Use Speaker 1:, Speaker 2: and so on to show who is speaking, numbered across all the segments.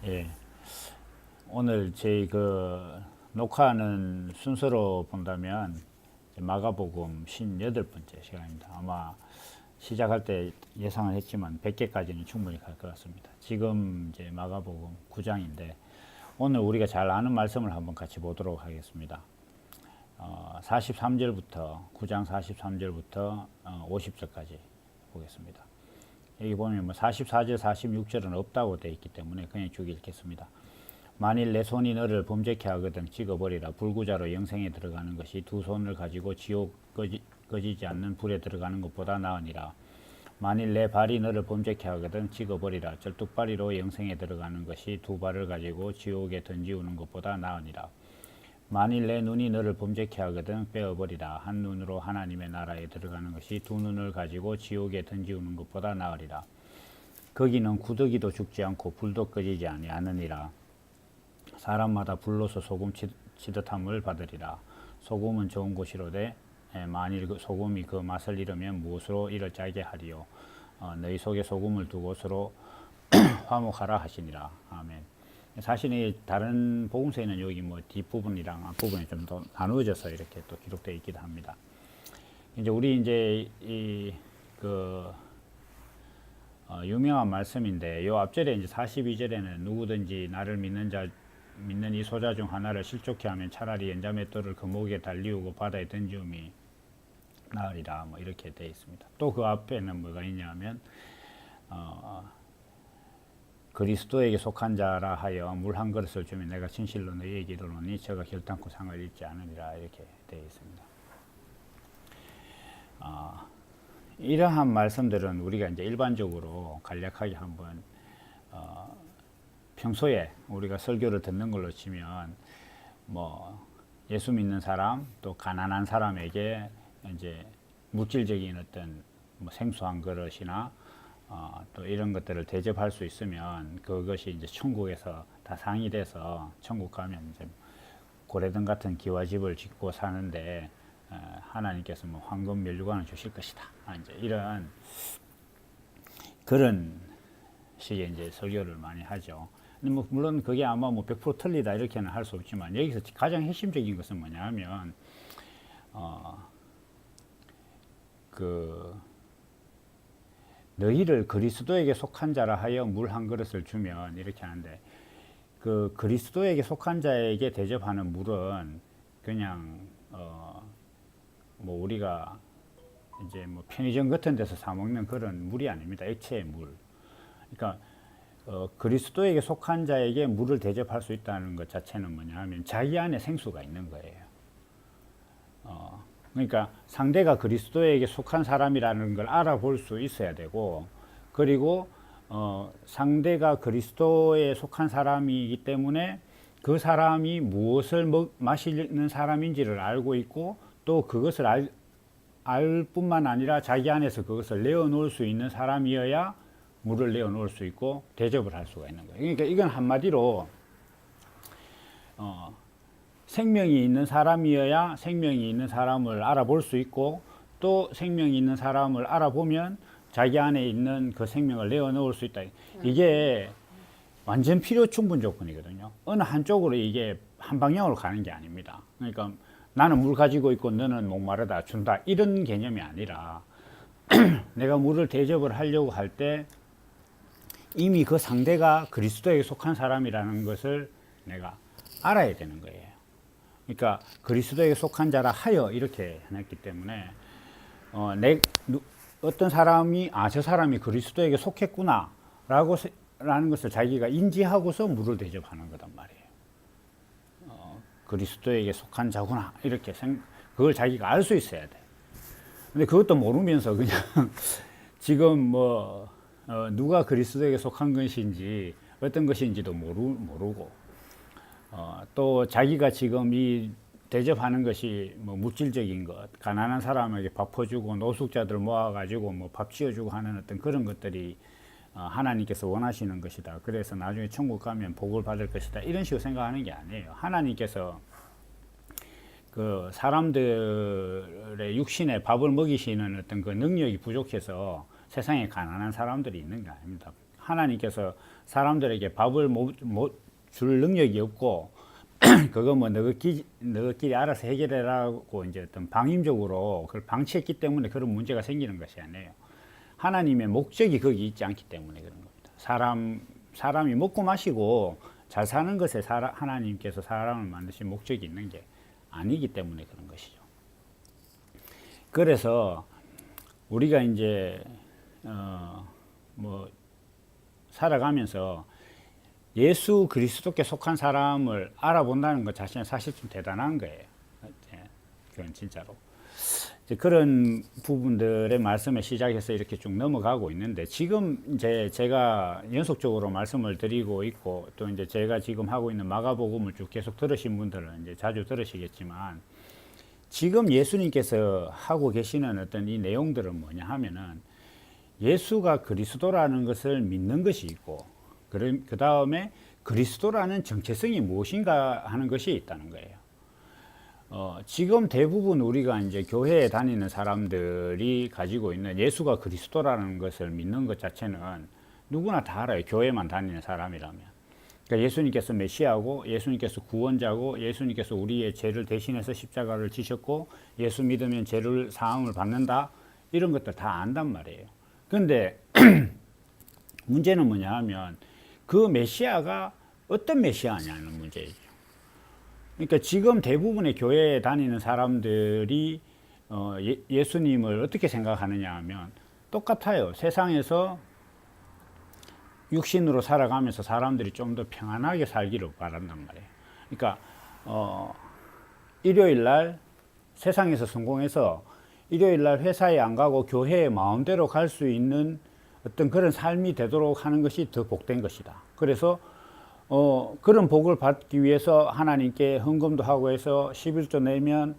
Speaker 1: 예. 오늘 저희 녹화하는 순서로 본다면 이제 마가복음 58번째 시간입니다. 아마 시작할 때 예상을 했지만 100개까지는 충분히 갈 것 같습니다. 지금 이제 마가복음 9장인데 오늘 우리가 잘 아는 말씀을 한번 같이 보도록 하겠습니다. 43절부터 9장 43절부터 50절까지 보겠습니다. 여기 보면 뭐 44절, 46절은 없다고 되어 있기 때문에 그냥 쭉 읽겠습니다. 만일 내 손이 너를 범죄케 하거든 찍어버리라. 불구자로 영생에 들어가는 것이 두 손을 가지고 지옥 꺼지지 않는 불에 들어가는 것보다 나으니라. 만일 내 발이 너를 범죄케 하거든 찍어버리라. 절뚝발이로 영생에 들어가는 것이 두 발을 가지고 지옥에 던지우는 것보다 나으니라. 만일 내 눈이 너를 범죄케 하거든 빼어버리라. 한 눈으로 하나님의 나라에 들어가는 것이 두 눈을 가지고 지옥에 던지우는 것보다 나으리라. 거기는 구더기도 죽지 않고 불도 꺼지지 아니하느니라. 사람마다 불로서 소금 치듯함을 받으리라. 소금은 좋은 것이로되 만일 그 소금이 그 맛을 잃으면 무엇으로 이를 짜게 하리요. 너희 속에 소금을 두고 서로 화목하라 하시니라. 아멘. 사실 이 다른 복음서에는 여기 뭐 뒷부분이랑 앞부분이 좀 더 나누어져서 이렇게 또 기록되어 있기도 합니다. 이제 우리 이제 유명한 말씀인데 요 앞절에 이제 42절에는 누구든지 나를 믿는 이 소자 중 하나를 실족케 하면 차라리 연자맷돌을 그 목에 달리우고 바다에 던지움이 나으리라. 뭐 이렇게 되어 있습니다. 또 그 앞에는 뭐가 있냐면 그리스도에게 속한 자라 하여 물 한 그릇을 주면 내가 진실로 너희에게 이르노니 저가 결단코 상을 잃지 않으리라. 이렇게 되어 있습니다. 이러한 말씀들은 우리가 이제 일반적으로 간략하게 한번 평소에 우리가 설교를 듣는 걸로 치면 뭐 예수 믿는 사람 또 가난한 사람에게 이제 물질적인 어떤 뭐 생수한 그릇이나 또 이런 것들을 대접할 수 있으면 그것이 이제 천국에서 다 상이 돼서 천국 가면 이제 고래등 같은 기와집을 짓고 사는데 하나님께서 뭐 황금 면류관을 주실 것이다. 이제 이런 그런 식의 이제 설교를 많이 하죠. 근데 뭐 물론 그게 아마 뭐 100% 틀리다 이렇게는 할 수 없지만 여기서 가장 핵심적인 것은 뭐냐면 너희를 그리스도에게 속한 자라 하여 물 한 그릇을 주면 이렇게 하는데 그 그리스도에게 속한 자에게 대접하는 물은 그냥 뭐 우리가 이제 뭐 편의점 같은 데서 사 먹는 그런 물이 아닙니다. 액체의 물. 그러니까 그리스도에게 속한 자에게 물을 대접할 수 있다는 것 자체는 뭐냐 하면 자기 안에 생수가 있는 거예요. 그러니까 상대가 그리스도에게 속한 사람이라는 걸 알아볼 수 있어야 되고, 그리고 상대가 그리스도에 속한 사람이기 때문에 그 사람이 무엇을 마시는 사람인지를 알고 있고 또 그것을 알 뿐만 아니라 자기 안에서 그것을 내어놓을 수 있는 사람이어야 물을 내어놓을 수 있고 대접을 할 수가 있는 거예요. 그러니까 이건 한마디로 생명이 있는 사람이어야 생명이 있는 사람을 알아볼 수 있고 또 생명이 있는 사람을 알아보면 자기 안에 있는 그 생명을 내어놓을 수 있다. 이게 완전 필요 충분 조건이거든요. 어느 한쪽으로 이게 한 방향으로 가는 게 아닙니다. 그러니까 나는 물 가지고 있고 너는 목마르다 준다 이런 개념이 아니라 내가 물을 대접을 하려고 할 때 이미 그 상대가 그리스도에게 속한 사람이라는 것을 내가 알아야 되는 거예요. 그러니까 그리스도에게 속한 자라 하여 이렇게 해놨기 때문에 어떤 사람이 저 사람이 그리스도에게 속했구나 라는 것을 자기가 인지하고서 물을 대접하는 거단 말이에요. 그리스도에게 속한 자구나 이렇게 그걸 자기가 알 수 있어야 돼. 근데 그것도 모르면서 그냥 지금 뭐 누가 그리스도에게 속한 것인지 어떤 것인지도 모르고 또 자기가 지금 이 대접하는 것이 뭐 물질적인 것, 가난한 사람에게 밥 퍼주고 노숙자들 모아가지고 뭐 밥 지어주고 하는 어떤 그런 것들이 하나님께서 원하시는 것이다. 그래서 나중에 천국 가면 복을 받을 것이다. 이런 식으로 생각하는 게 아니에요. 하나님께서 그 사람들의 육신에 밥을 먹이시는 어떤 그 능력이 부족해서 세상에 가난한 사람들이 있는 게 아닙니다. 하나님께서 사람들에게 밥을 줄 능력이 없고 그거 뭐 너희끼리 알아서 해결해라고 이제 어떤 방임적으로 그걸 방치했기 때문에 그런 문제가 생기는 것이 아니에요. 하나님의 목적이 거기 있지 않기 때문에 그런 겁니다. 사람이 먹고 마시고 잘 사는 것에 하나님께서 사람을 만드신 목적이 있는 게 아니기 때문에 그런 것이죠. 그래서 우리가 이제 뭐 살아가면서 예수 그리스도께 속한 사람을 알아본다는 것 자체는 사실 좀 대단한 거예요. 그건 진짜로. 이제 그런 부분들의 말씀을 시작해서 이렇게 쭉 넘어가고 있는데, 지금 이제 제가 연속적으로 말씀을 드리고 있고, 또 이제 제가 지금 하고 있는 마가복음을 쭉 계속 들으신 분들은 이제 자주 들으시겠지만, 지금 예수님께서 하고 계시는 어떤 이 내용들은 뭐냐 하면은, 예수가 그리스도라는 것을 믿는 것이 있고, 그 다음에 그리스도라는 정체성이 무엇인가 하는 것이 있다는 거예요. 지금 대부분 우리가 이제 교회에 다니는 사람들이 가지고 있는 예수가 그리스도라는 것을 믿는 것 자체는 누구나 다 알아요. 교회만 다니는 사람이라면. 그러니까 예수님께서 메시아고, 예수님께서 구원자고, 예수님께서 우리의 죄를 대신해서 십자가를 지셨고, 예수 믿으면 죄를 사함을 받는다, 이런 것들 다 안단 말이에요. 그런데 문제는 뭐냐 하면 그 메시아가 어떤 메시아냐는 문제이죠. 그러니까 지금 대부분의 교회에 다니는 사람들이 예수님을 어떻게 생각하느냐 하면 똑같아요. 세상에서 육신으로 살아가면서 사람들이 좀 더 평안하게 살기를 바란단 말이에요. 그러니까 일요일 날 세상에서 성공해서 일요일 날 회사에 안 가고 교회에 마음대로 갈 수 있는 어떤 그런 삶이 되도록 하는 것이 더 복된 것이다. 그래서 그런 복을 받기 위해서 하나님께 헌금도 하고 해서 11조 내면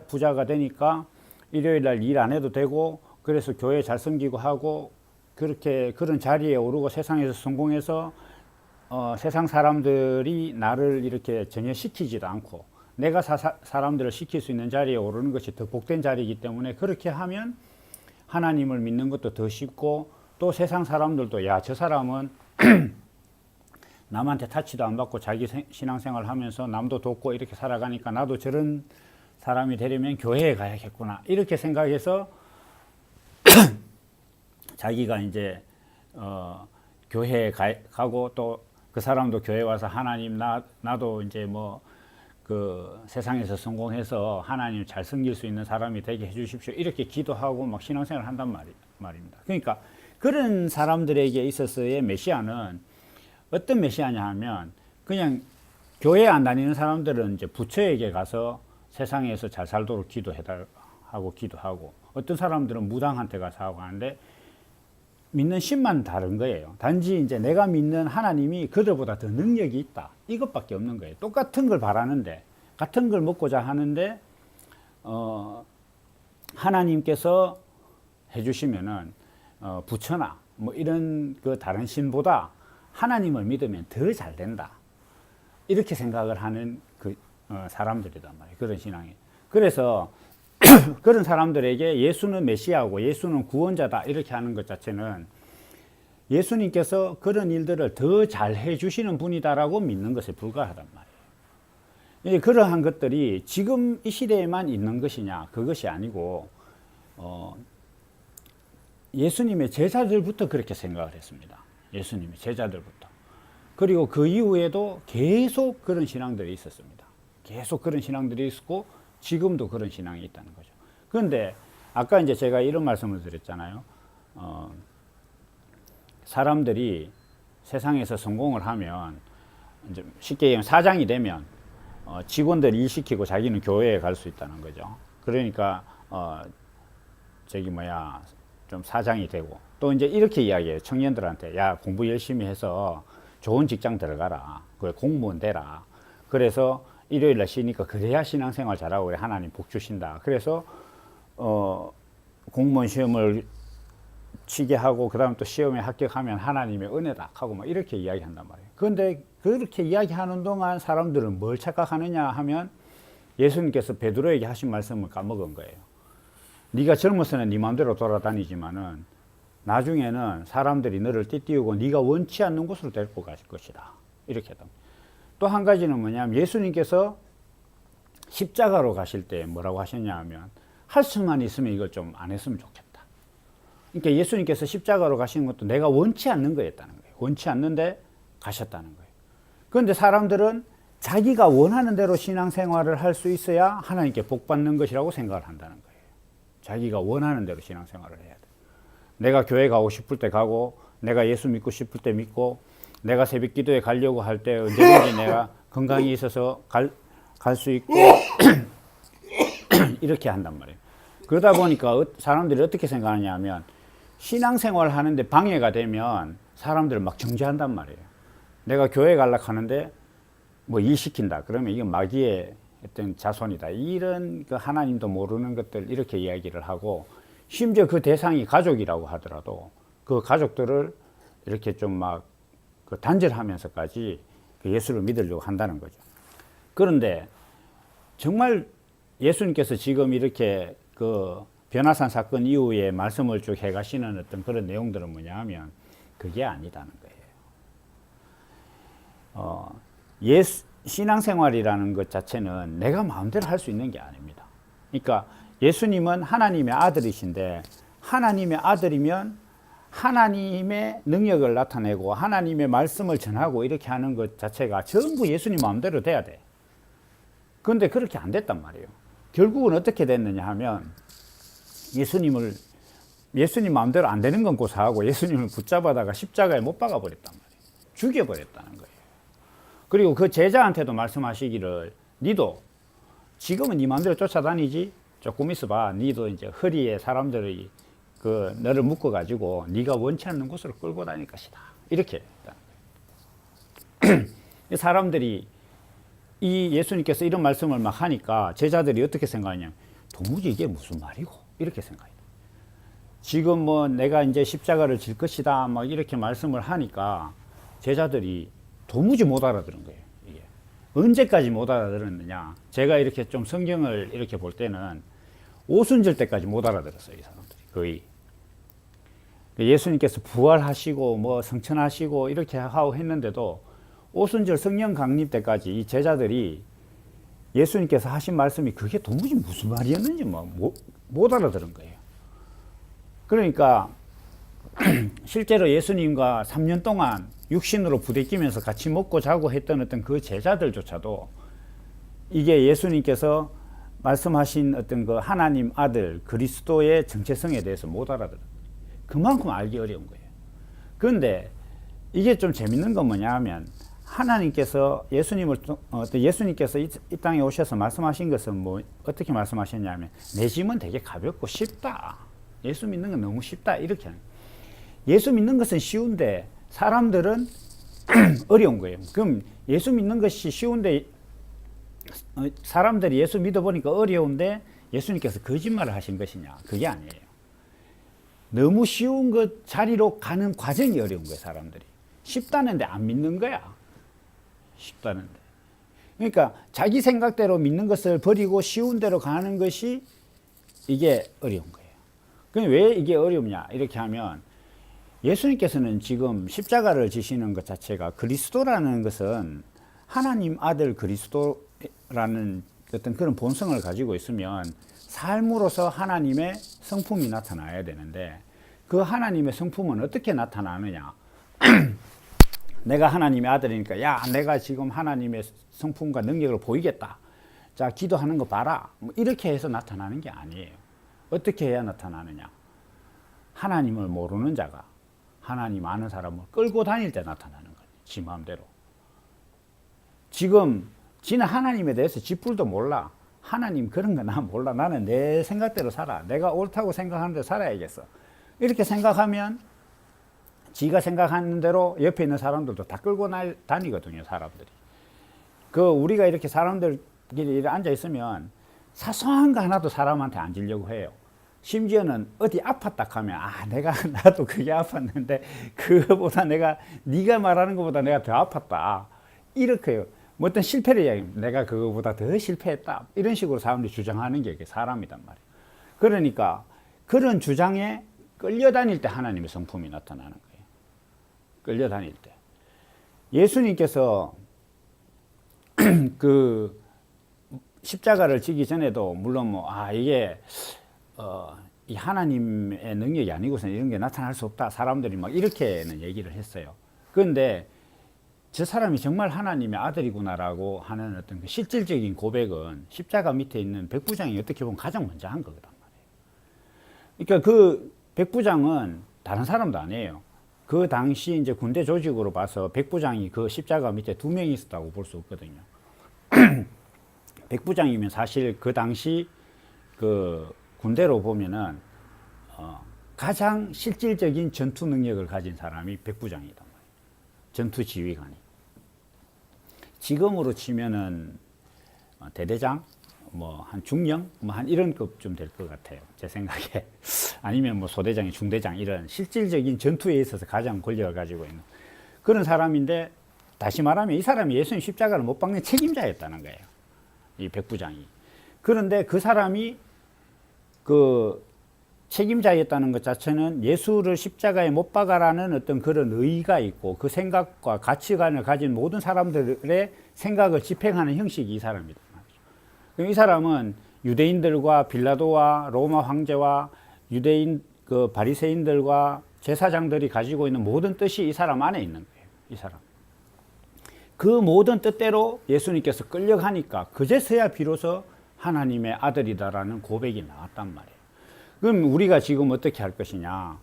Speaker 1: 부자가 되니까 일요일 날 일 안 해도 되고, 그래서 교회 잘 섬기고 하고, 그렇게 그런 자리에 오르고 세상에서 성공해서 세상 사람들이 나를 이렇게 전혀 시키지도 않고 내가 사람들을 시킬 수 있는 자리에 오르는 것이 더 복된 자리이기 때문에, 그렇게 하면 하나님을 믿는 것도 더 쉽고, 또 세상 사람들도 야, 저 사람은 남한테 타치도 안 받고 자기 신앙생활 하면서 남도 돕고 이렇게 살아가니까 나도 저런 사람이 되려면 교회에 가야겠구나, 이렇게 생각해서 자기가 이제 교회에 가고, 또 그 사람도 교회 와서 하나님 나도 이제 뭐 그 세상에서 성공해서 하나님 잘 섬길 수 있는 사람이 되게 해주십시오, 이렇게 기도하고 막 신앙생활을 한단 말입니다. 그러니까 그런 사람들에게 있어서의 메시아는 어떤 메시아냐 하면, 그냥 교회 안 다니는 사람들은 이제 부처에게 가서 세상에서 잘 살도록 기도하고, 어떤 사람들은 무당한테 가서 하고 하는데, 믿는 신만 다른 거예요. 단지 이제 내가 믿는 하나님이 그들보다 더 능력이 있다, 이것밖에 없는 거예요. 똑같은 걸 바라는데, 같은 걸 먹고자 하는데 하나님께서 해주시면은 부처나 뭐 이런 그 다른 신보다 하나님을 믿으면 더 잘 된다, 이렇게 생각을 하는 그 사람들이란 말이에요. 그런 신앙이. 그래서 그런 사람들에게 예수는 메시아고 예수는 구원자다, 이렇게 하는 것 자체는 예수님께서 그런 일들을 더 잘 해주시는 분이다라고 믿는 것에 불과하단 말이에요. 그러한 것들이 지금 이 시대에만 있는 것이냐, 그것이 아니고 예수님의 제자들부터 그렇게 생각을 했습니다. 예수님의 제자들부터. 그리고 그 이후에도 계속 그런 신앙들이 있었습니다. 계속 그런 신앙들이 있었고 지금도 그런 신앙이 있다는 거죠. 그런데 아까 이제 제가 이런 말씀을 드렸잖아요. 사람들이 세상에서 성공을 하면, 이제 쉽게 얘기하면 사장이 되면 직원들 일 시키고 자기는 교회에 갈 수 있다는 거죠. 그러니까 좀 사장이 되고, 또 이제 이렇게 이야기해요. 청년들한테, 야, 공부 열심히 해서 좋은 직장 들어가라, 공무원 되라. 그래서 일요일 날 쉬니까 그래야 신앙생활 잘하고 그래, 하나님 복 주신다. 그래서 공무원 시험을 치게 하고, 그 다음 또 시험에 합격하면 하나님의 은혜다 하고 막 이렇게 이야기한단 말이에요. 그런데 그렇게 이야기하는 동안 사람들은 뭘 착각하느냐 하면, 예수님께서 베드로에게 하신 말씀을 까먹은 거예요. 네가 젊어서는 네 마음대로 돌아다니지만은 나중에는 사람들이 너를 띠띠우고 네가 원치 않는 곳으로 데리고 갈 것이다. 이렇게 합니다. 또 한 가지는 뭐냐면 예수님께서 십자가로 가실 때 뭐라고 하셨냐 하면 할 수만 있으면 이걸 좀 안 했으면 좋겠다. 그러니까 예수님께서 십자가로 가시는 것도 내가 원치 않는 거였다는 거예요. 원치 않는데 가셨다는 거예요. 그런데 사람들은 자기가 원하는 대로 신앙생활을 할 수 있어야 하나님께 복 받는 것이라고 생각을 한다는 거예요. 자기가 원하는 대로 신앙생활을 해야 돼. 내가 교회 가고 싶을 때 가고, 내가 예수 믿고 싶을 때 믿고, 내가 새벽 기도에 가려고 할 때 언제든지 내가 건강이 있어서 갈 수 있고 이렇게 한단 말이에요. 그러다 보니까 사람들이 어떻게 생각하냐 하면 신앙생활 하는데 방해가 되면 사람들을 막 정죄한단 말이에요. 내가 교회 가려고 하는데 뭐 일 시킨다. 그러면 이건 마귀의 어떤 자손이다. 이런 그 하나님도 모르는 것들 이렇게 이야기를 하고, 심지어 그 대상이 가족이라고 하더라도 그 가족들을 이렇게 좀 막 그 단절하면서까지 그 예수를 믿으려고 한다는 거죠. 그런데 정말 예수님께서 지금 이렇게 그 변화산 사건 이후에 말씀을 쭉 해가시는 어떤 그런 내용들은 뭐냐 하면 그게 아니다는 거예요. 신앙생활이라는 것 자체는 내가 마음대로 할 수 있는 게 아닙니다. 그러니까 예수님은 하나님의 아들이신데, 하나님의 아들이면 하나님의 능력을 나타내고 하나님의 말씀을 전하고 이렇게 하는 것 자체가 전부 예수님 마음대로 돼야 돼. 그런데 그렇게 안 됐단 말이에요. 결국은 어떻게 됐느냐 하면 예수님 마음대로 안 되는 건 고사하고 예수님을 붙잡아다가 십자가에 못 박아 버렸단 말이에요. 죽여버렸다는 거예요. 그리고 그 제자한테도 말씀하시기를, 니도 지금은 네 마음대로 쫓아다니지, 조금 있어봐. 니도 이제 허리에 사람들이 그 너를 묶어 가지고 네가 원치 않는 곳으로 끌고 다닐 것이다. 이렇게 사람들이 이 예수님께서 이런 말씀을 막 하니까 제자들이 어떻게 생각하냐면 도무지 이게 무슨 말이고 이렇게 생각해요. 지금 뭐 내가 이제 십자가를 질 것이다 막 이렇게 말씀을 하니까 제자들이 도무지 못 알아들은 거예요. 이게 언제까지 못 알아들었느냐? 제가 이렇게 좀 성경을 이렇게 볼 때는 오순절 때까지 못 알아들었어요. 이 사람들이 거의. 예수님께서 부활하시고 뭐 성천하시고 이렇게 하고 했는데도 오순절 성령 강림 때까지 이 제자들이 예수님께서 하신 말씀이 그게 도무지 무슨 말이었는지 못 알아들은 거예요. 그러니까 실제로 예수님과 3년 동안 육신으로 부대끼면서 같이 먹고 자고 했던 어떤 그 제자들조차도 이게 예수님께서 말씀하신 어떤 그 하나님 아들 그리스도의 정체성에 대해서 못 알아들어요. 그만큼 알기 어려운 거예요. 그런데 이게 좀 재밌는 건 뭐냐 하면 하나님께서 예수님께서 이 땅에 오셔서 말씀하신 것은 뭐 어떻게 말씀하셨냐면 내 짐은 되게 가볍고 쉽다. 예수 믿는 건 너무 쉽다. 이렇게 하는 거예요. 예수 믿는 것은 쉬운데 사람들은 어려운 거예요. 그럼 예수 믿는 것이 쉬운데 사람들이 예수 믿어보니까 어려운데 예수님께서 거짓말을 하신 것이냐? 그게 아니에요. 너무 쉬운 것 자리로 가는 과정이 어려운 거예요. 사람들이 쉽다는데 안 믿는 거야. 쉽다는데. 그러니까 자기 생각대로 믿는 것을 버리고 쉬운 대로 가는 것이 이게 어려운 거예요. 그럼 왜 이게 어렵냐? 이렇게 하면 예수님께서는 지금 십자가를 지시는 것 자체가 그리스도라는 것은 하나님 아들 그리스도라는 어떤 그런 본성을 가지고 있으면 삶으로서 하나님의 성품이 나타나야 되는데 그 하나님의 성품은 어떻게 나타나느냐? 내가 하나님의 아들이니까 야 내가 지금 하나님의 성품과 능력을 보이겠다. 자 기도하는 거 봐라. 뭐 이렇게 해서 나타나는 게 아니에요. 어떻게 해야 나타나느냐? 하나님을 모르는 자가 하나님 아는 사람을 끌고 다닐 때 나타나는 거예요. 지 마음대로. 지금 지는 하나님에 대해서 쥐뿔도 몰라. 하나님 그런 거 나 몰라. 나는 내 생각대로 살아. 내가 옳다고 생각하는 대로 살아야겠어. 이렇게 생각하면 지가 생각하는 대로 옆에 있는 사람들도 다 끌고 다니거든요. 사람들이. 우리가 이렇게 사람들끼리 앉아 있으면 사소한 거 하나도 사람한테 안 주려고 해요. 심지어는 어디 아팠다 하면 나도 그게 아팠는데 그거보다 네가 말하는 것보다 내가 더 아팠다. 이렇게요. 뭐 어떤 실패를 이야기합니다. 내가 그거보다 더 실패했다. 이런 식으로 사람들이 주장하는 게 사람이단 말이에요. 그러니까 그런 주장에 끌려다닐 때 하나님의 성품이 나타나는 거예요. 끌려다닐 때. 예수님께서 그 십자가를 지기 전에도 물론 이게 이 하나님의 능력이 아니고서는 이런 게 나타날 수 없다. 사람들이 막 이렇게는 얘기를 했어요. 그런데 저 사람이 정말 하나님의 아들이구나라고 하는 어떤 그 실질적인 고백은 십자가 밑에 있는 백부장이 어떻게 보면 가장 먼저 한 거란 말이에요. 그러니까 그 백부장은 다른 사람도 아니에요. 그 당시 이제 군대 조직으로 봐서 백부장이 그 십자가 밑에 2명이 있었다고 볼 수 없거든요. 백부장이면 사실 그 당시 그 군대로 보면은 가장 실질적인 전투 능력을 가진 사람이 백부장이다. 전투 지휘관이. 지금으로 치면은 대대장, 한 중령, 한 이런 급 좀 될 것 같아요. 제 생각에. 아니면 소대장이 중대장 이런 실질적인 전투에 있어서 가장 권력을 가지고 있는 그런 사람인데, 다시 말하면 이 사람이 예수님 십자가를 못 박는 책임자였다는 거예요. 이 백부장이. 그런데 그 사람이 그 책임자였다는 것 자체는 예수를 십자가에 못 박아라는 어떤 그런 의의가 있고 그 생각과 가치관을 가진 모든 사람들의 생각을 집행하는 형식이 이 사람이다. 이 사람은 유대인들과 빌라도와 로마 황제와 유대인 그 바리새인들과 제사장들이 가지고 있는 모든 뜻이 이 사람 안에 있는 거예요. 이 사람. 그 모든 뜻대로 예수님께서 끌려가니까 그제서야 비로소 하나님의 아들이다라는 고백이 나왔단 말이에요. 그럼 우리가 지금 어떻게 할 것이냐?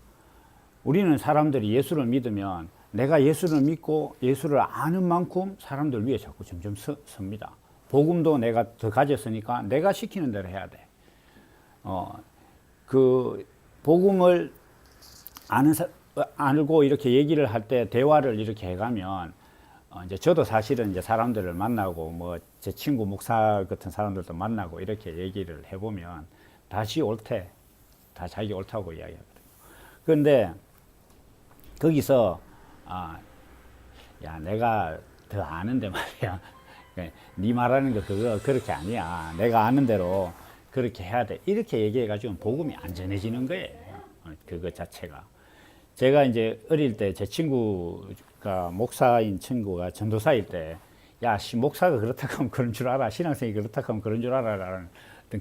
Speaker 1: 우리는 사람들이 예수를 믿으면 내가 예수를 믿고 예수를 아는 만큼 사람들 위에 자꾸 점점 섭니다. 복음도 내가 더 가졌으니까 내가 시키는 대로 해야 돼. 그 복음을 알고 이렇게 얘기를 할 때 대화를 이렇게 해가면 이제 저도 사실은 이제 사람들을 만나고 제 친구 목사 같은 사람들도 만나고 이렇게 얘기를 해보면 다시 옳대. 다 자기 옳다고 이야기하거든요. 그런데 거기서 야 내가 더 아는데 말이야. 네 말하는 거 그거 그렇게 아니야. 내가 아는 대로 그렇게 해야 돼. 이렇게 얘기해가지고 복음이 안 전해지는 거예요. 그거 자체가. 제가 이제 어릴 때 제 친구가 목사인 친구가 전도사일 때 야, 목사가 그렇다고 하면 그런 줄 알아. 신앙생이 그렇다고 하면 그런 줄 알아. 라는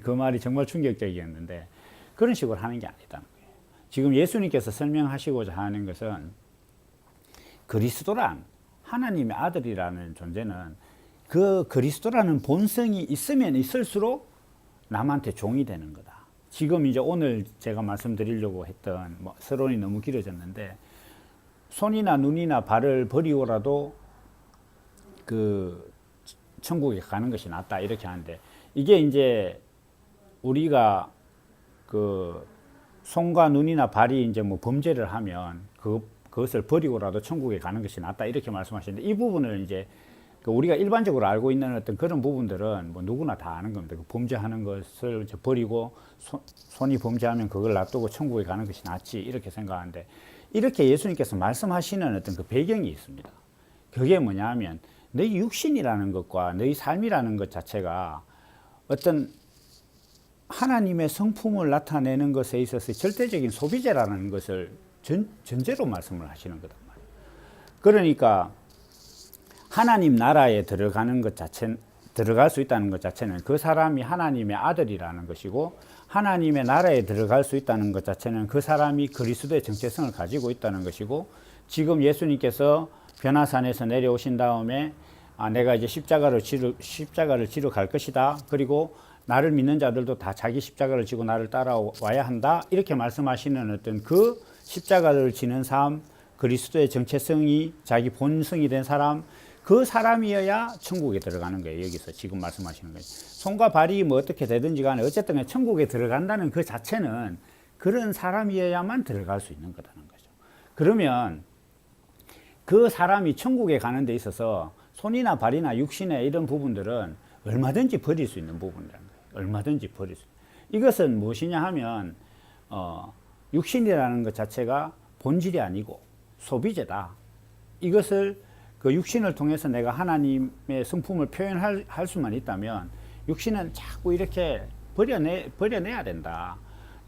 Speaker 1: 그 말이 정말 충격적이었는데 그런 식으로 하는 게 아니다는 거예요. 지금 예수님께서 설명하시고자 하는 것은 그리스도란 하나님의 아들이라는 존재는 그 그리스도라는 본성이 있으면 있을수록 남한테 종이 되는 거다. 지금 이제 오늘 제가 말씀드리려고 했던 서론이 너무 길어졌는데 손이나 눈이나 발을 버리고라도 그 천국에 가는 것이 낫다 이렇게 하는데 이게 이제 우리가 그 손과 눈이나 발이 이제 범죄를 하면 그것을 버리고라도 천국에 가는 것이 낫다 이렇게 말씀하시는데 이 부분을 이제 우리가 일반적으로 알고 있는 어떤 그런 부분들은 누구나 다 아는 겁니다. 범죄하는 것을 이제 버리고 손이 범죄하면 그걸 놔두고 천국에 가는 것이 낫지 이렇게 생각하는데 이렇게 예수님께서 말씀하시는 어떤 그 배경이 있습니다. 그게 뭐냐면 너희 육신이라는 것과 너희 삶이라는 것 자체가 어떤 하나님의 성품을 나타내는 것에 있어서 절대적인 소비재라는 것을 전제로 말씀을 하시는 거단 말이에요. 그러니까 하나님 나라에 들어가는 것 자체, 들어갈 수 있다는 것 자체는 그 사람이 하나님의 아들이라는 것이고 하나님의 나라에 들어갈 수 있다는 것 자체는 그 사람이 그리스도의 정체성을 가지고 있다는 것이고 지금 예수님께서 변화산에서 내려오신 다음에 내가 이제 십자가를 지러 갈 것이다. 그리고 나를 믿는 자들도 다 자기 십자가를 지고 나를 따라와야 한다. 이렇게 말씀하시는 어떤 그 십자가를 지는 삶, 그리스도의 정체성이 자기 본성이 된 사람, 그 사람이어야 천국에 들어가는 거예요. 여기서 지금 말씀하시는 거예요. 손과 발이 어떻게 되든지 간에 어쨌든 천국에 들어간다는 그 자체는 그런 사람이어야만 들어갈 수 있는 거라는 거죠. 그러면 그 사람이 천국에 가는 데 있어서 손이나 발이나 육신의 이런 부분들은 얼마든지 버릴 수 있는 부분이라는 거예요. 얼마든지 버릴 수 있는. 이것은 무엇이냐 하면 육신이라는 것 자체가 본질이 아니고 소비재다. 이것을 그 육신을 통해서 내가 하나님의 성품을 표현할 수만 있다면 육신은 자꾸 이렇게 버려내야 된다.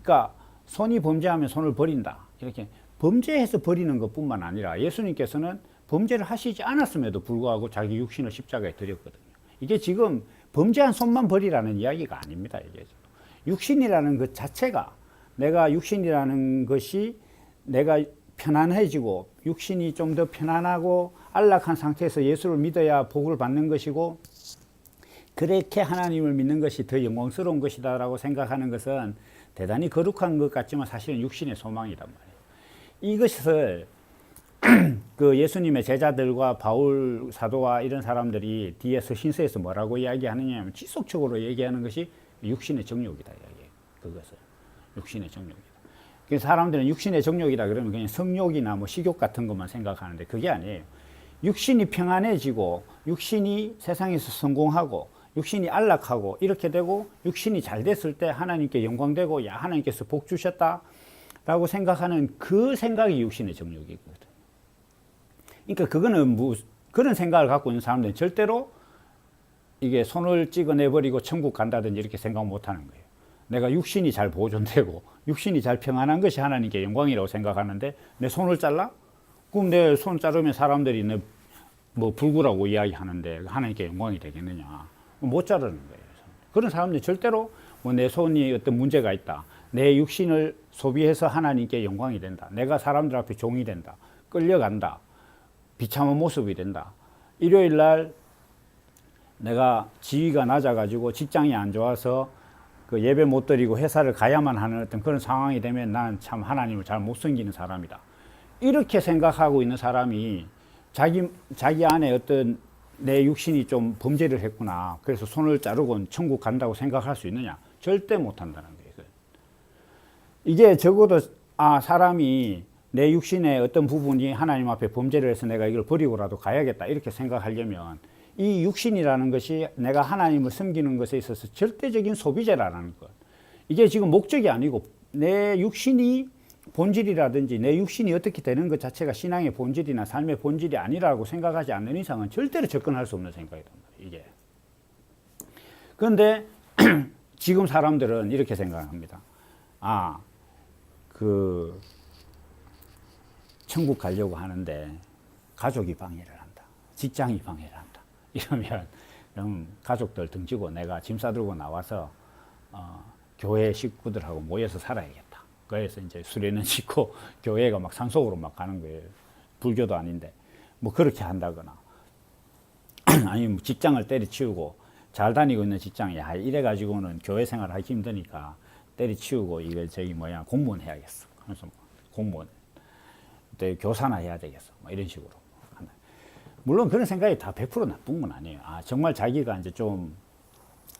Speaker 1: 그러니까 손이 범죄하면 손을 버린다. 이렇게 범죄해서 버리는 것뿐만 아니라 예수님께서는 범죄를 하시지 않았음에도 불구하고 자기 육신을 십자가에 드렸거든요. 이게 지금 범죄한 손만 버리라는 이야기가 아닙니다. 이게 육신이라는 것 자체가, 내가 육신이라는 것이 내가 편안해지고 육신이 좀 더 편안하고 안락한 상태에서 예수를 믿어야 복을 받는 것이고, 그렇게 하나님을 믿는 것이 더 영광스러운 것이다라고 생각하는 것은 대단히 거룩한 것 같지만 사실은 육신의 소망이란 말이에요. 이것을 그 예수님의 제자들과 바울 사도와 이런 사람들이 뒤에서 신서에서 뭐라고 이야기하느냐 하면 지속적으로 얘기하는 것이 육신의 정욕이다 이야기예요. 그것을 육신의 정욕이다. 그래서 사람들은 육신의 정욕이다 그러면 그냥 성욕이나 뭐 식욕 같은 것만 생각하는데 그게 아니에요. 육신이 평안해지고 육신이 세상에서 성공하고 육신이 안락하고 이렇게 되고 육신이 잘 됐을 때 하나님께 영광되고, 야 하나님께서 복 주셨다 라고 생각하는 그 생각이 육신의 정욕이거든. 그러니까 그거는 그런 생각을 갖고 있는 사람들은 절대로 이게 손을 찍어내버리고 천국 간다든지 이렇게 생각 못 하는 거예요. 내가 육신이 잘 보존되고 육신이 잘 평안한 것이 하나님께 영광이라고 생각하는데 내 손을 잘라? 그럼 내 손 자르면 사람들이 내 뭐 불구라고 이야기하는데 하나님께 영광이 되겠느냐? 못 자르는 거예요. 그런 사람들이 절대로 뭐 내 손이 어떤 문제가 있다, 내 육신을 소비해서 하나님께 영광이 된다, 내가 사람들 앞에 종이 된다, 끌려간다, 비참한 모습이 된다, 일요일 날 내가 지위가 낮아가지고 직장이 안 좋아서 그 예배 못 드리고 회사를 가야만 하는 어떤 그런 상황이 되면 난 참 하나님을 잘 못 섬기는 사람이다, 이렇게 생각하고 있는 사람이 자기 안에 어떤 내 육신이 좀 범죄를 했구나, 그래서 손을 자르고 천국 간다고 생각할 수 있느냐? 절대 못 한다는 거예요. 이게 적어도 사람이 내 육신의 어떤 부분이 하나님 앞에 범죄를 해서 내가 이걸 버리고라도 가야겠다 이렇게 생각하려면 이 육신이라는 것이 내가 하나님을 섬기는 것에 있어서 절대적인 소비재라는 것, 이게 지금 목적이 아니고 내 육신이 본질이라든지 내 육신이 어떻게 되는 것 자체가 신앙의 본질이나 삶의 본질이 아니라고 생각하지 않는 이상은 절대로 접근할 수 없는 생각이란 말이에요. 이게. 그런데 지금 사람들은 이렇게 생각합니다. 천국 가려고 하는데 가족이 방해를 한다, 직장이 방해를 한다, 이러면 그럼 가족들 등지고 내가 짐 싸들고 나와서 교회 식구들하고 모여서 살아야겠다. 그래서 이제 수레는 짓고 교회가 막 산속으로 막 가는 거예요. 불교도 아닌데 뭐 그렇게 한다거나 아니면 직장을 때려치우고 잘 다니고 있는 직장, 야 이래 가지고는 교회 생활 하기 힘드니까 때려치우고 이거 공무원 해야겠어. 그래서 공무원, 또 교사나 해야 되겠어. 뭐 이런 식으로. 물론 그런 생각이 다 100% 나쁜 건 아니에요. 정말 자기가 이제 좀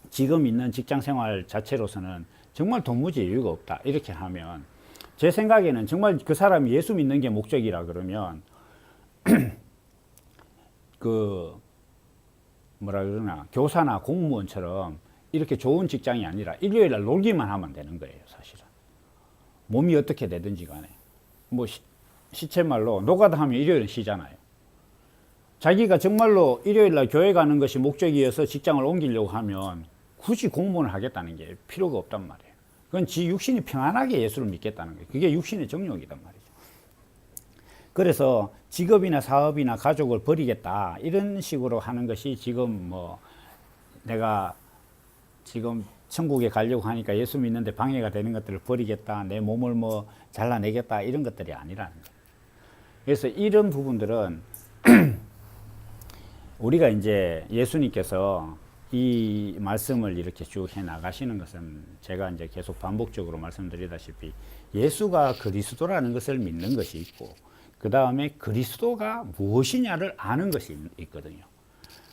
Speaker 1: 지금 있는 직장 생활 자체로서는 정말 도무지 이유가 없다 이렇게 하면, 제 생각에는 정말 그 사람이 예수 믿는 게 목적이라 그러면 교사나 공무원처럼 이렇게 좋은 직장이 아니라 일요일 날 놀기만 하면 되는 거예요. 사실은 몸이 어떻게 되든지 간에 뭐 시체말로 노가다 하면 일요일은 쉬잖아요. 자기가 정말로 일요일 날 교회 가는 것이 목적이어서 직장을 옮기려고 하면 굳이 공무원을 하겠다는 게 필요가 없단 말이에요. 그건 지 육신이 평안하게 예수를 믿겠다는 거예요. 그게 육신의 정욕이란 말이죠. 그래서 직업이나 사업이나 가족을 버리겠다 이런 식으로 하는 것이 지금 내가 지금 천국에 가려고 하니까 예수 믿는데 방해가 되는 것들을 버리겠다, 내 몸을 잘라내겠다 이런 것들이 아니라는 거예요. 그래서 이런 부분들은 우리가 이제 예수님께서 이 말씀을 이렇게 쭉 해 나가시는 것은 제가 이제 계속 반복적으로 말씀드리다시피 예수가 그리스도라는 것을 믿는 것이 있고, 그 다음에 그리스도가 무엇이냐를 아는 것이 있거든요.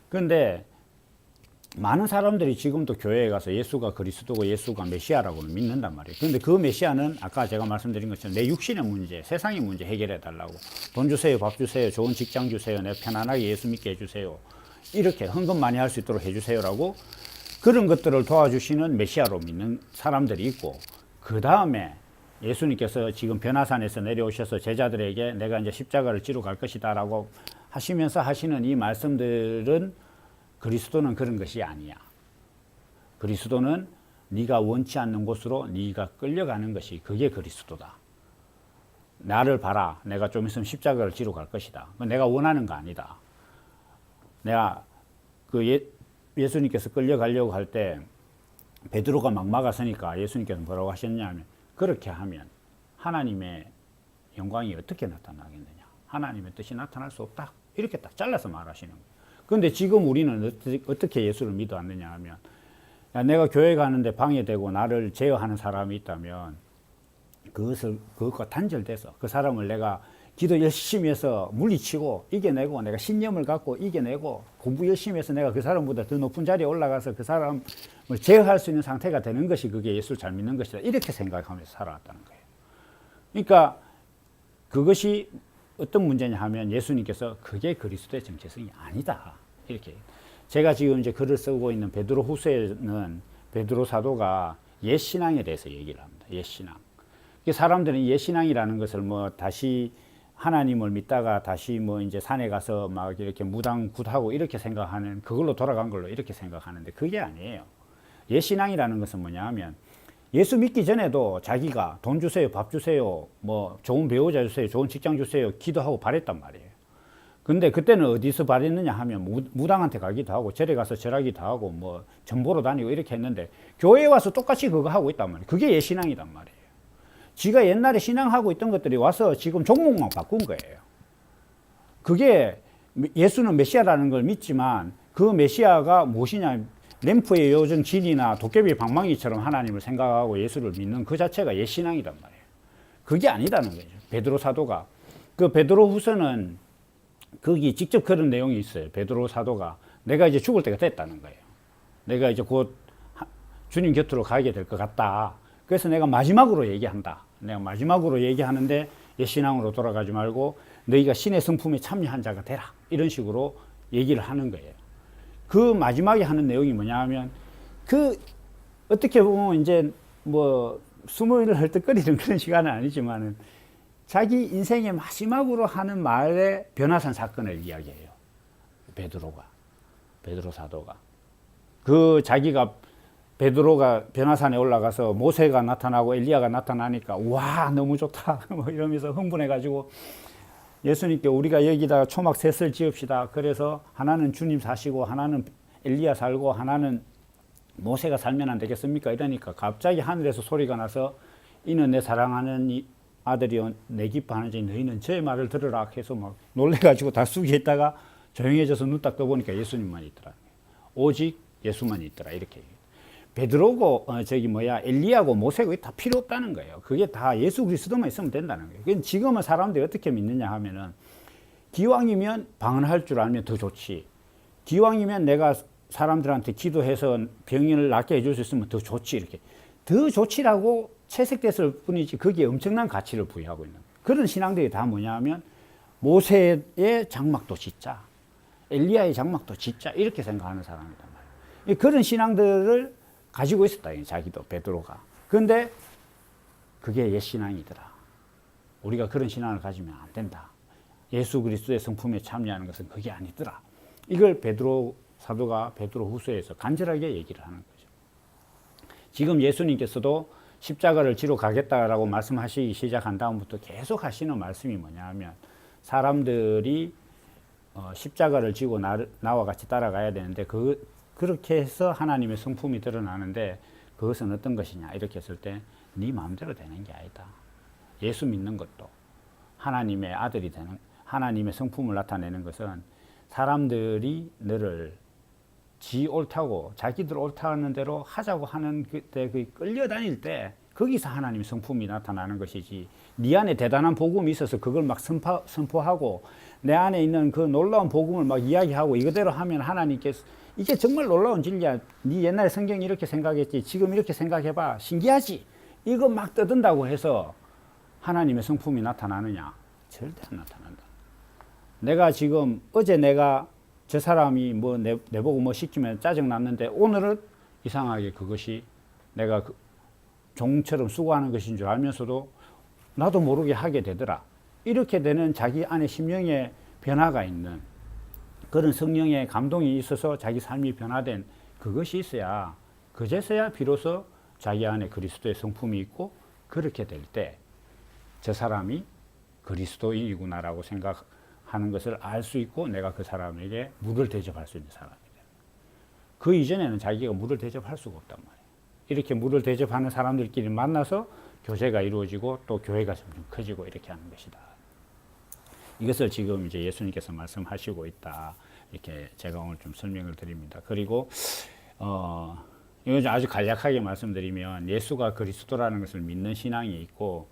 Speaker 1: 그런데 많은 사람들이 지금도 교회에 가서 예수가 그리스도고 예수가 메시아라고는 믿는단 말이에요. 그런데 그 메시아는 아까 제가 말씀드린 것처럼 내 육신의 문제, 세상의 문제 해결해 달라고, 돈 주세요, 밥 주세요, 좋은 직장 주세요, 내 편안하게 예수 믿게 해주세요, 이렇게 헌금 많이 할 수 있도록 해주세요라고 그런 것들을 도와주시는 메시아로 믿는 사람들이 있고, 그 다음에 예수님께서 지금 변화산에서 내려오셔서 제자들에게 내가 이제 십자가를 지러 갈 것이다 라고 하시면서 하시는 이 말씀들은 그리스도는 그런 것이 아니야. 그리스도는 네가 원치 않는 곳으로 네가 끌려가는 것이 그게 그리스도다. 나를 봐라. 내가 좀 있으면 십자가를 지러 갈 것이다. 내가 원하는 거 아니다. 내가 예수님께서 끌려가려고 할 때 베드로가 막 막았으니까 예수님께서 뭐라고 하셨냐면 그렇게 하면 하나님의 영광이 어떻게 나타나겠느냐. 하나님의 뜻이 나타날 수 없다. 이렇게 딱 잘라서 말하시는 거예요. 그런데 지금 우리는 어떻게 예수를 믿어왔느냐 하면 야, 내가 교회 가는데 방해되고 나를 제어하는 사람이 있다면 그것과 단절돼서 그 사람을 내가 기도 열심히 해서 물리치고 이겨내고 내가 신념을 갖고 이겨내고 공부 열심히 해서 내가 그 사람보다 더 높은 자리에 올라가서 그 사람을 제어할 수 있는 상태가 되는 것이 그게 예수를 잘 믿는 것이다. 이렇게 생각하면서 살아왔다는 거예요. 그러니까 그것이 어떤 문제냐 하면 예수님께서 그게 그리스도의 정체성이 아니다. 이렇게. 제가 지금 이제 글을 쓰고 있는 베드로 후서에는 베드로 사도가 옛 신앙에 대해서 얘기를 합니다. 옛 신앙. 사람들은 옛 신앙이라는 것을 뭐 다시 하나님을 믿다가 다시 뭐 이제 산에 가서 막 이렇게 무당굿하고 이렇게 생각하는 그걸로 돌아간 걸로 이렇게 생각하는데 그게 아니에요. 옛 신앙이라는 것은 뭐냐 하면 예수 믿기 전에도 자기가 돈 주세요, 밥 주세요, 뭐 좋은 배우자 주세요, 좋은 직장 주세요, 기도하고 바랬단 말이에요. 근데 그때는 어디서 바랬느냐 하면 무당한테 가기도 하고 절에 가서 절하기도 하고 뭐 전보러 다니고 이렇게 했는데 교회에 와서 똑같이 그거 하고 있단 말이에요. 그게 옛 신앙이란 말이에요. 지가 옛날에 신앙하고 있던 것들이 와서 지금 종목만 바꾼 거예요. 그게 예수는 메시아라는 걸 믿지만 그 메시아가 무엇이냐 램프의 요정 진이나 도깨비 방망이처럼 하나님을 생각하고 예수를 믿는 그 자체가 옛 신앙이란 말이에요. 그게 아니다는 거죠. 베드로 사도가 그 베드로 후서는 거기 직접 그런 내용이 있어요. 베드로 사도가 내가 이제 죽을 때가 됐다는 거예요. 내가 이제 곧 주님 곁으로 가게 될 것 같다. 그래서 내가 마지막으로 얘기한다. 내가 마지막으로 얘기하는데 옛 신앙으로 돌아가지 말고 너희가 신의 성품에 참여한 자가 되라. 이런 식으로 얘기를 하는 거예요. 그 마지막에 하는 내용이 뭐냐 하면 그 어떻게 보면 이제 뭐 수모를 헐떡거리는 그런 시간은 아니지만은 자기 인생의 마지막으로 하는 말의 변화산 사건을 이야기해요. 베드로 사도가. 그 자기가 베드로가 변화산에 올라가서 모세가 나타나고 엘리야가 나타나니까 와 너무 좋다 뭐 이러면서 흥분해가지고 예수님께 우리가 여기다가 초막 셋을 지읍시다. 그래서 하나는 주님 사시고 하나는 엘리야 살고 하나는 모세가 살면 안 되겠습니까? 이러니까 갑자기 하늘에서 소리가 나서 이는 내 사랑하는 이 아들이요 내 기뻐하는지 너희는 저의 말을 들으라 해서 막 놀래가지고 다 숙이 있다가 조용해져서 눈 딱 떠보니까 예수님만 있더라. 오직 예수만 있더라. 이렇게 얘기해요. 베드로고 엘리야고 모세고 다 필요 없다는 거예요. 그게 다 예수 그리스도만 있으면 된다는 거예요. 지금은 사람들이 어떻게 믿느냐 하면은 기왕이면 방언할 줄 알면 더 좋지. 기왕이면 내가 사람들한테 기도해서 병인을 낫게 해줄 수 있으면 더 좋지. 이렇게 더 좋지라고 채색됐을 뿐이지 거기에 엄청난 가치를 부여하고 있는 그런 신앙들이 다 뭐냐 하면 모세의 장막도 짓자, 엘리야의 장막도 짓자 이렇게 생각하는 사람이란 말이에요. 그런 신앙들을 가지고 있었다, 자기도 베드로가. 그런데 그게 옛 신앙이더라. 우리가 그런 신앙을 가지면 안 된다. 예수 그리스도의 성품에 참여하는 것은 그게 아니더라. 이걸 베드로 사도가 베드로 후서에서 간절하게 얘기를 하는 거죠. 지금 예수님께서도 십자가를 지러 가겠다라고 말씀하시기 시작한 다음부터 계속 하시는 말씀이 뭐냐 하면 사람들이 십자가를 지고 나와 같이 따라가야 되는데 그렇게 해서 하나님의 성품이 드러나는데 그것은 어떤 것이냐 이렇게 했을 때 네 마음대로 되는 게 아니다. 예수 믿는 것도 하나님의 아들이 되는 하나님의 성품을 나타내는 것은 사람들이 너를 지 옳다고 자기들 옳다는 대로 하자고 하는 그때 끌려다닐 때 거기서 하나님의 성품이 나타나는 것이지 네 안에 대단한 복음이 있어서 그걸 막 선포하고 내 안에 있는 그 놀라운 복음을 막 이야기하고 이거대로 하면 하나님께서 이게 정말 놀라운 진리야. 네 옛날에 성경이 이렇게 생각했지 지금 이렇게 생각해봐. 신기하지? 이거 막 떠든다고 해서 하나님의 성품이 나타나느냐? 절대 안 나타난다. 내가 지금 어제 내가 저 사람이 뭐 내보고 뭐 시키면 짜증났는데 오늘은 이상하게 그것이 내가 종처럼 수고하는 것인 줄 알면서도 나도 모르게 하게 되더라. 이렇게 되는 자기 안에 심령의 변화가 있는 그런 성령의 감동이 있어서 자기 삶이 변화된 그것이 있어야 그제서야 비로소 자기 안에 그리스도의 성품이 있고 그렇게 될 때 저 사람이 그리스도인이구나라고 생각하는 것을 알 수 있고 내가 그 사람에게 물을 대접할 수 있는 사람이 돼요. 그 이전에는 자기가 물을 대접할 수가 없단 말이에요. 이렇게 물을 대접하는 사람들끼리 만나서 교제가 이루어지고 또 교회가 점점 커지고 이렇게 하는 것이다. 이것을 지금 이제 예수님께서 말씀하시고 있다. 이렇게 제가 오늘 좀 설명을 드립니다. 그리고 이거 아주 간략하게 말씀드리면 예수가 그리스도라는 것을 믿는 신앙이 있고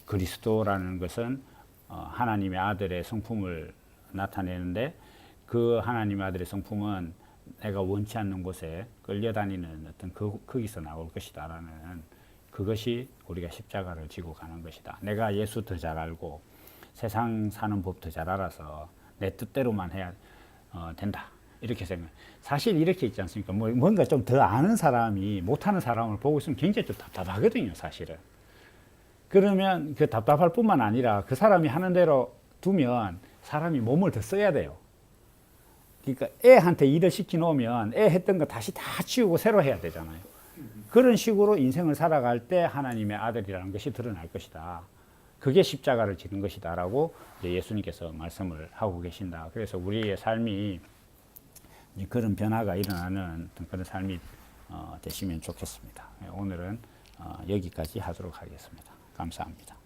Speaker 1: 그리스도라는 것은 하나님의 아들의 성품을 나타내는데 그 하나님의 아들의 성품은 내가 원치 않는 곳에 끌려다니는 어떤 거기서 나올 것이다라는 그것이 우리가 십자가를 지고 가는 것이다. 내가 예수 더 잘 알고 세상 사는 법 더 잘 알아서 내 뜻대로만 해야 된다. 이렇게 생각. 사실 이렇게 있지 않습니까? 뭔가 좀 더 아는 사람이 못하는 사람을 보고 있으면 굉장히 좀 답답하거든요, 사실은. 그러면 그 답답할 뿐만 아니라 그 사람이 하는 대로 두면 사람이 몸을 더 써야 돼요. 그러니까 애한테 일을 시켜놓으면 애 했던 거 다시 다 치우고 새로 해야 되잖아요. 그런 식으로 인생을 살아갈 때 하나님의 아들이라는 것이 드러날 것이다. 그게 십자가를 지는 것이다 라고 예수님께서 말씀을 하고 계신다. 그래서 우리의 삶이 그런 변화가 일어나는 그런 삶이 되시면 좋겠습니다. 오늘은 여기까지 하도록 하겠습니다. 감사합니다.